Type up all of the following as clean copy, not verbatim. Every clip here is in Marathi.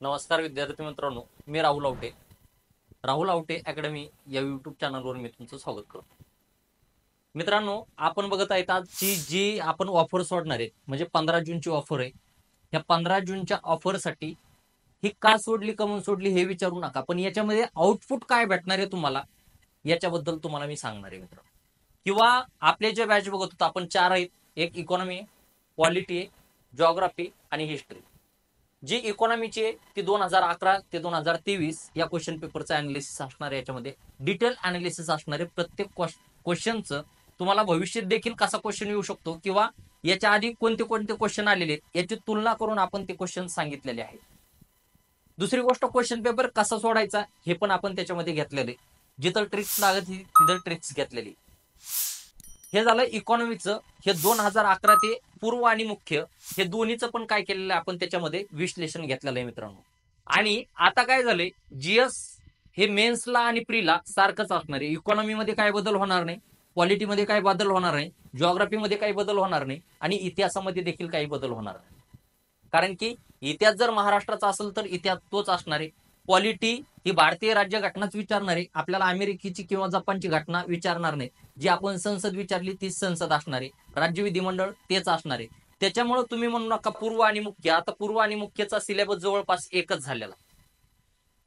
नमस्कार विद्यार्थी मित्रांनो, मी राहुल आवटे. राहुल आवटे अकॅडमी या यूट्यूब चॅनलवर मी तुमचं स्वागत करतो. मित्रांनो, आपण बघत आहेत आजची जी आपण ऑफर सोडणार आहे, म्हणजे 15 जूनची ऑफर आहे. या 15 जूनच्या ऑफरसाठी ही का सोडली, कमून सोडली हे विचारू नका, पण याच्यामध्ये आउटपुट काय भेटणार आहे तुम्हाला याच्याबद्दल तुम्हाला मी सांगणार आहे मित्रांनो. किंवा आपले जे बॅच बघत होतो आपण 4 आहेत. एक इकॉनॉमी आहे, पॉलिटी आहे, जॉग्राफी आणि हिस्ट्री. जी इकॉनॉमीची आहे ती 2011 ते 2023 या क्वेश्चन पेपरचं अनालिसिस असणार आहे. याच्यामध्ये डिटेल अनालिसिस असणार आहे. प्रत्येक क्वेश्चनचं तुम्हाला भविष्यात देखील कसा क्वेश्चन येऊ शकतो किंवा याच्या आधी कोणते कोणते क्वेश्चन आलेले आहेत याची तुलना करून आपण ते क्वेश्चन सांगितलेले आहेत. दुसरी गोष्ट, क्वेश्चन पेपर कसा सोडायचा हे पण आपण त्याच्यामध्ये घेतलेले. जिथं ट्रिक्स लागत तिथं ट्रिक्स घेतलेली. हे झालं इकॉनॉमीचं. हे 2011 ते पूर्व आणि मुख्य हे दोन्हीचं पण काय केलेलं आहे आपण त्याच्यामध्ये विश्लेषण घेतलेलं आहे मित्रांनो. आणि आता काय झालंय, जीएस हे मेन्सला आणि प्रीला सारखंच असणार आहे. इकॉनॉमीमध्ये काय बदल होणार नाही, पॉलिटीमध्ये काय बदल होणार नाही, जिओग्राफीमध्ये काही बदल होणार नाही आणि इतिहासामध्ये देखील काही बदल होणार नाही. कारण की इतिहास जर महाराष्ट्राचा असेल तर इतिहास तोच असणार आहे. पॉलिटी ही भारतीय राज्यघटनाच विचारणार आहे, आपल्याला अमेरिकेची किंवा जपानची घटना विचारणार नाही. जी आपण संसद विचारली तीच संसद असणार आहे, राज्य विधिमंडळ तेच असणार आहे. त्याच्यामुळे तुम्ही म्हणू नका पूर्व आणि मुख्य. आता पूर्व आणि मुख्यचा सिलेबस जवळपास एकच झालेला.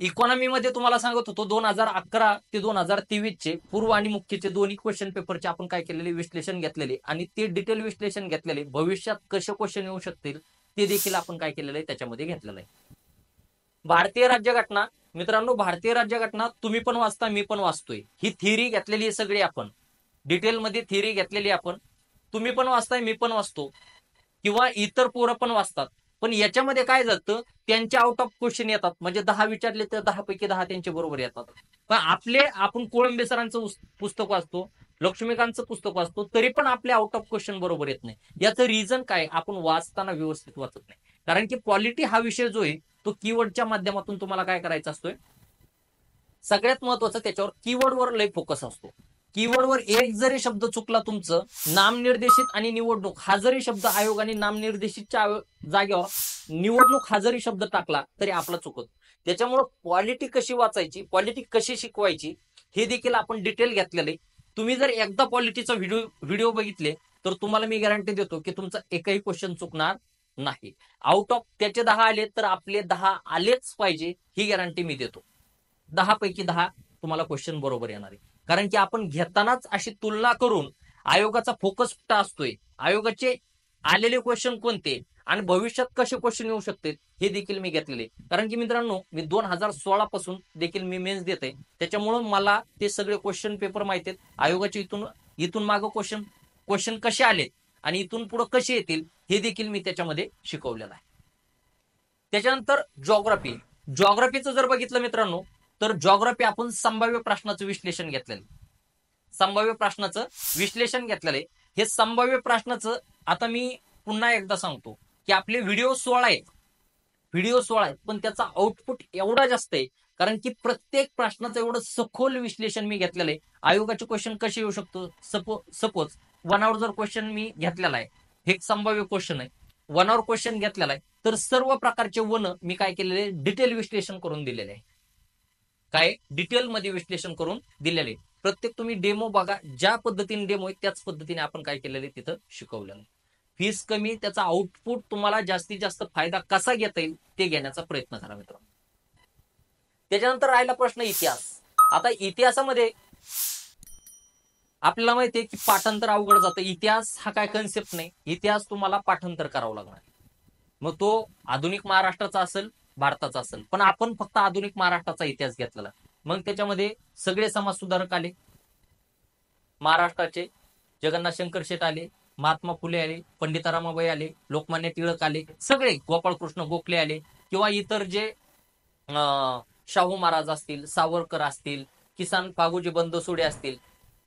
इकॉनॉमीमध्ये तुम्हाला सांगत होतो 2011 ते 2023चे पूर्व आणि मुख्यचे दोन्ही क्वेश्चन पेपरचे आपण काय केलेले विश्लेषण घेतलेले आणि ते डिटेल विश्लेषण घेतलेले. भविष्यात कसे क्वेश्चन येऊ शकतील ते देखील आपण काय केलेलं आहे त्याच्यामध्ये घेतलेलं आहे. भारतीय राज्यघटना मित्रांनो, भारतीय राज्यघटना तुम्ही पण वाचता, मी पण वाचतोय. ही थिअरी घेतलेली आहे सगळी आपण, डिटेलमध्ये थिअरी घेतलेली आपण. तुम्ही पण वाचताय, मी पण वाचतो किंवा इतर पोरं पण वाचतात. पण याच्यामध्ये काय जातं, त्यांचे आउट ऑफ क्वेश्चन येतात. म्हणजे 10 विचारले तर 10 पैकी 10 त्यांचे बरोबर येतात. पण आपण कोळंबे सरांचं पुस्तक वाचतो, लक्ष्मीकांतचं पुस्तक वाचतो, तरी पण आपले आउट ऑफ क्वेश्चन बरोबर येत नाही. याचं रिझन काय, आपण वाचताना व्यवस्थित वाचत नाही. कारण की पॉलिटी हा विषय जो आहे तो कीवर्डच्या माध्यमातून तुम्हाला काय करायचा असतोय, सगळ्यात महत्वाचं त्याच्यावर कीवर्डवर लय फोकस असतो. कीवर्डवर एक जरी शब्द चुकला तुमचं, नामनिर्देशित आणि निवडणूक हा जरी शब्द आयोगाने नामनिर्देशितच्या जागेवर निवडणूक हा जरी शब्द टाकला तरी आपला चुकत. त्याच्यामुळे पॉलिटी कशी वाचायची, पॉलिटी कशी शिकवायची हे देखील आपण डिटेल घेतलेलं आहे. तुम्ही जर एकदा पॉलिटीचा व्हिडिओ बघितले तर तुम्हाला मी गॅरंटी देतो की तुमचा एकही क्वेश्चन चुकणार नाही. आउट ऑफ त्याचे 10 आले तर आपले 10 आलेच पाहिजे ही गॅरंटी मी देतो. 10 पैकी 10 तुम्हाला क्वेश्चन बरोबर येणार आहे. कारण की आपण घेतानाच अशी तुलना करून आयोगाचा फोकस कुठं असतोय, आयोगाचे आलेले क्वेश्चन कोणते आणि भविष्यात कसे क्वेश्चन येऊ शकते हे देखील मी घेतलेले. कारण की मित्रांनो, मी 2016 पासून देखील मी मेन्स देते, त्याच्यामुळे मला ते सगळे क्वेश्चन पेपर माहिती आहेत. आयोगाचे इथून इथून मागं क्वेश्चन क्वेश्चन कसे आले आणि इथून पुढे कसे येतील हे देखील मी त्याच्यामध्ये शिकवलेलं आहे. त्याच्यानंतर जॉग्राफी. जॉग्राफीचं जर बघितलं मित्रांनो, तर जॉग्राफी आपण संभाव्य प्रश्नाचं विश्लेषण घेतलेलं. संभाव्य प्रश्नाचं विश्लेषण घेतलेलं आहे. हे संभाव्य प्रश्नाचं आता मी पुन्हा एकदा सांगतो की आपले व्हिडिओ 16 आहेत, व्हिडिओ 16 आहेत, पण त्याचा आउटपुट एवढा जास्त आहे कारण की प्रत्येक प्रश्नाचं एवढं सखोल विश्लेषण मी घेतलेलं आहे. आयोगाचे क्वेश्चन कसे येऊ शकतो, सपोज 1 आवर जर क्वेश्चन मी घेतलेला आहे, हे एक संभाव्य क्वेश्चन आहे, 1 आवर क्वेश्चन घेतलेला आहे, तर सर्व प्रकारचे वन मी काय केलेले आहे, डिटेल विश्लेषण करून दिलेले आहे. काय डिटेलमध्ये विश्लेषण करून दिलेले. प्रत्येक तुम्ही डेमो बघा, ज्या पद्धतीने डेमो आहे त्याच पद्धतीने आपण काय केलेले तिथं शिकवलेलं. फीस कमी, त्याचा आउटपुट तुम्हाला जास्तीत जास्त फायदा कसा घेता येईल ते घेण्याचा प्रयत्न करा मित्रांनो. त्याच्यानंतर राहिला प्रश्न इतिहास. आता इतिहासामध्ये आपल्याला माहितीये की पाठांतर अवघड जातं. इतिहास हा काय कन्सेप्ट नाही, इतिहास तुम्हाला पाठांतर करावं लागणार. मग तो आधुनिक महाराष्ट्राचा असेल, भारताचा असेल, पण आपण फक्त आधुनिक महाराष्ट्राचा इतिहास घेतलेला. मग त्याच्यामध्ये सगळे समाज सुधारक आले महाराष्ट्राचे. जगन्नाथ शंकर शेठ आले, महात्मा फुले आले, पंडिता रमाबाई आले, लोकमान्य टिळक आले, सगळे गोपाळकृष्ण गोखले आले किंवा इतर जे शाहू महाराज असतील, सावरकर असतील, किसान कागोजी बंदसोडे असतील,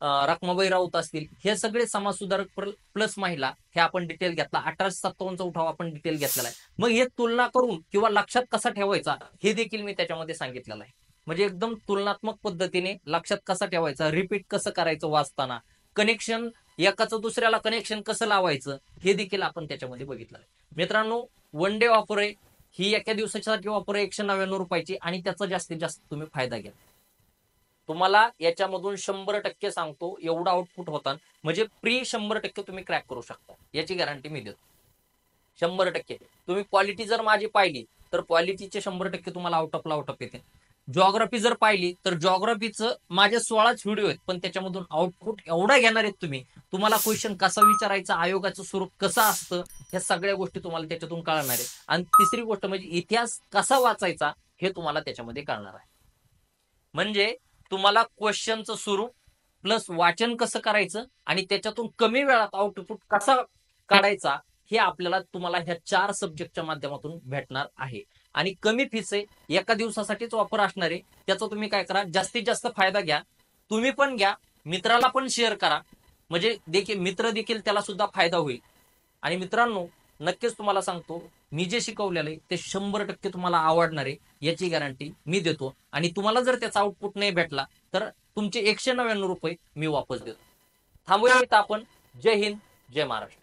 रखमाबाई राऊत असतील, हे सगळे समाज सुधारक प्लस महिला हे आपण डिटेल घेतला. 1857चा उठाव आपण डिटेल घेतलेला आहे. मग हे तुलना करून किंवा लक्षात कसा ठेवायचा हे देखील मी त्याच्यामध्ये सांगितलेलं आहे. म्हणजे एकदम तुलनात्मक पद्धतीने लक्षात कसा ठेवायचा, रिपीट कसं करायचं वाचताना, कनेक्शन एकाचं दुसऱ्याला कनेक्शन कसं लावायचं हे देखील आपण त्याच्यामध्ये बघितलं आहे. मित्रांनो, वन डे ऑफर आहे. ही एका दिवसासाठी ऑफर 199 रुपयाची आणि त्याचा जास्तीत जास्त तुम्ही फायदा घ्या. तुम्हाला याच्यामधून 100% सांगतो एवढा आउटपुट होता, म्हणजे प्री 100% तुम्ही क्रॅक करू शकता, याची गॅरंटी मी देतो. 100% तुम्ही क्वालिटी जर माझी पाहिली तर क्वालिटीचे 100% तुम्हाला आउट ऑफ येते. जॉग्राफी जर पाहिली तर जॉग्राफीचं माझे 16च व्हिडिओ आहेत, पण त्याच्यामधून आउटपुट एवढा घेणार आहेत तुम्ही. तुम्हाला क्वेश्चन कसा विचारायचा, आयोगाचं स्वरूप कसं असतं, ह्या सगळ्या गोष्टी तुम्हाला त्याच्यातून कळणार आहे. आणि तिसरी गोष्ट म्हणजे इतिहास कसा वाचायचा हे तुम्हाला त्याच्यामध्ये कळणार आहे. म्हणजे तुम्हाला क्वेश्चनचं स्वरूप प्लस वाचन कसं करायचं आणि त्याच्यातून कमी वेळात आउटपुट कसा काढायचा हे आपल्याला तुम्हाला ह्या 4 सब्जेक्टच्या माध्यमातून भेटणार आहे. आणि कमी फीस आहे, एका दिवसासाठीच ऑफर असणार आहे. त्याचा तुम्ही काय करा, जास्तीत जास्त फायदा घ्या. तुम्ही पण घ्या, मित्राला पण शेअर करा, म्हणजे देखील मित्र देखील त्याला सुद्धा फायदा होईल. आणि मित्रांनो, नक्कीच तुम्हाला सांगतो, मी जे शिकवलेलं आहे ते 100% तुम्हाला आवडणार आहे, याची गॅरंटी मी देतो. आणि तुम्हाला जर त्याचा आउटपुट नाही भेटला तर तुमचे 199 रुपये मी वापस देतो. थांबूया इथं आपण. जय हिंद, जय महाराष्ट्र.